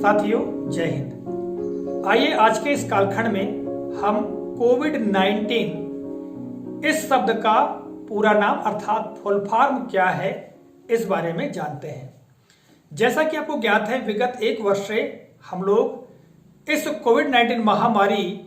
साथियों जय हिंद। आइए आज के इस कालखंड में हम कोविड-19 इस शब्द का पूरा नाम अर्थात फुल फॉर्म क्या है इस बारे में जानते हैं। जैसा कि आपको ज्ञात है, विगत एक वर्ष से हम लोग इस कोविड-19 महामारी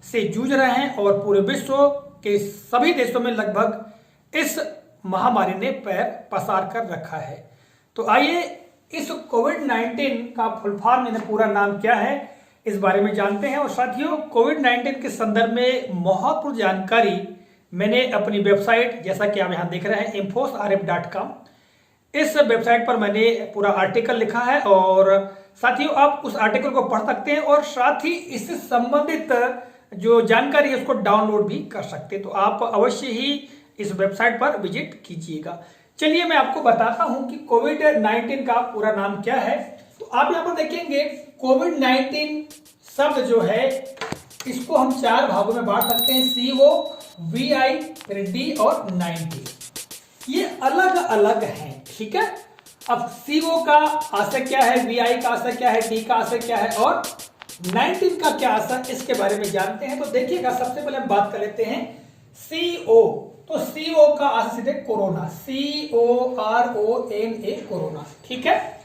से जूझ रहे हैं और पूरे विश्व के सभी देशों में लगभग इस महामारी ने पैर पसार कर रखा है। तो आइए इस कोविड-19 का फुल फॉर्म यानी पूरा नाम क्या है इस बारे में जानते हैं। और साथियों, कोविड-19 के संदर्भ में महत्वपूर्ण जानकारी मैंने अपनी वेबसाइट, जैसा कि आप यहां देख रहे हैं infosrf.com, इस वेबसाइट पर मैंने पूरा आर्टिकल लिखा है और साथियों आप उस आर्टिकल को पढ़ सकते हैं और साथ ही इससे संबंधित जो जानकारी है उसको डाउनलोड भी कर सकते हैं। तो आप अवश्य ही इस वेबसाइट पर विजिट कीजिएगा। चलिए मैं आपको बताता हूं कि कोविड-19 का पूरा नाम क्या है। तो आप यहां पर देखेंगे कोविड-19 शब्द जो है इसको हम चार भागों में बांट सकते हैं, CO, VI, फिर D और 90। ये अलग अलग हैं, ठीक है। अब CO का आशय क्या है, VI का आशय क्या है, D का आशय क्या है और 19 का क्या आशय, इसके बारे में जानते हैं। तो देखिएगा, सबसे पहले हम बात कर लेते हैं CO। तो CO का आशय सीधे कोरोना, CORONA, कोरोना, ठीक है।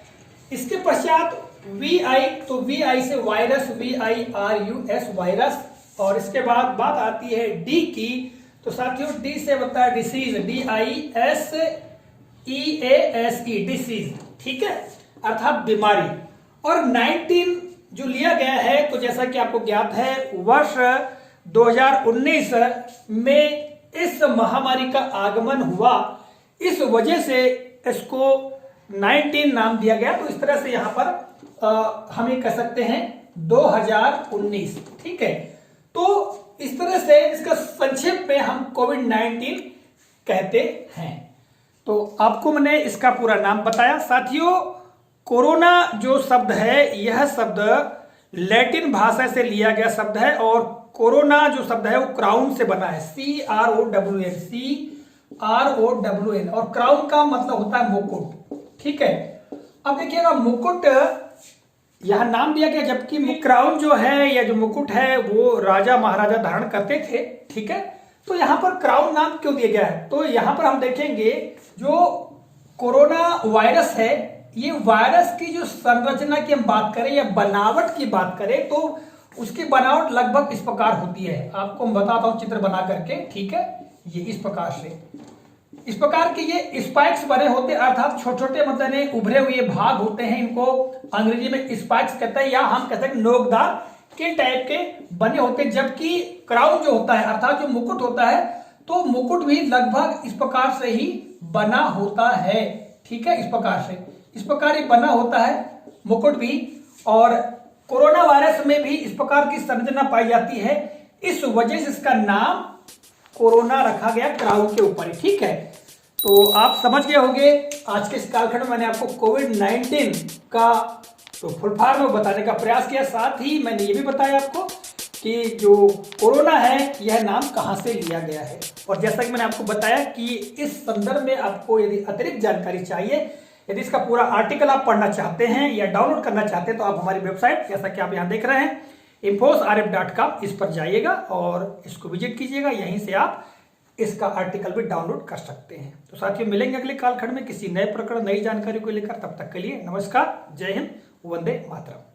इसके पश्चात VI, तो VI से वायरस, VIRUS वायरस। और इसके बाद बात आती है D की, तो साथियों D से बनता है डिसीज, DISEASE, डिसीज, ठीक है, अर्थात बीमारी। और 19 जो लिया गया है, तो जैसा कि आपको ज्ञात है वर्ष 2019 में इस महामारी का आगमन हुआ, इस वजह से इसको 19 नाम दिया गया। तो इस तरह से यहां पर हम ये कह सकते हैं 2019, ठीक है। तो इस तरह से इसका संक्षेप में हम कोविड-19 कहते हैं। तो आपको मैंने इसका पूरा नाम बताया। साथियों, कोरोना जो शब्द है यह शब्द लैटिन भाषा से लिया गया शब्द है और कोरोना जो शब्द है वो क्राउन से बना है, CROWN, और क्राउन का मतलब होता है मुकुट, ठीक है। अब देखिएगा, मुकुट यह नाम दिया गया, जबकि क्राउन जो है या जो मुकुट है वो राजा महाराजा धारण करते थे, ठीक है। तो यहां पर क्राउन नाम क्यों दिया गया है, तो यहां पर हम देखेंगे जो कोरोना वायरस है, ये वायरस की जो संरचना की हम बात करें या बनावट की बात करें तो उसकी बनावट लगभग इस प्रकार होती है। आपको मैं बताता हूं चित्र बना करके, ठीक है। ये इस प्रकार से, इस प्रकार के ये स्पाइक्स बने होते हैं, अर्थात छोटे छोटे मतलब उभरे हुए भाग होते हैं। इनको अंग्रेजी में स्पाइक्स कहते हैं या हम कहते हैं नोकदार के टाइप के बने होते हैं। जबकि क्राउन जो होता है अर्थात जो मुकुट होता है, तो मुकुट भी लगभग इस प्रकार से ही बना होता है, ठीक है। इस प्रकार ही बना होता है मुकुट भी। और कोरोना वायरस में भी इस प्रकार की संरचना पाई जाती है, इस वजह से इसका नाम कोरोना रखा गया क्राउन के ऊपर, ठीक है। तो आप समझ गए होंगे आज के इस कालखंड में मैंने आपको कोविड-19 का तो फुल फॉर्म बताने का प्रयास किया। साथ ही मैंने ये भी बताया आपको कि जो कोरोना है यह नाम कहां से लिया गया है। और जैसा कि मैंने आपको बताया कि इस संदर्भ में आपको यदि अतिरिक्त जानकारी चाहिए, यदि इसका पूरा आर्टिकल आप पढ़ना चाहते हैं या डाउनलोड करना चाहते हैं, तो आप हमारी वेबसाइट, जैसा कि आप यहां देख रहे हैं infosrf.com, इस पर जाइएगा और इसको विजिट कीजिएगा। यहीं से आप इसका आर्टिकल भी डाउनलोड कर सकते हैं। तो साथियों, मिलेंगे अगले कालखंड में किसी नए प्रकरण, नई जानकारी को लेकर। तब तक के लिए नमस्कार, जय हिंद, वंदे मातरम।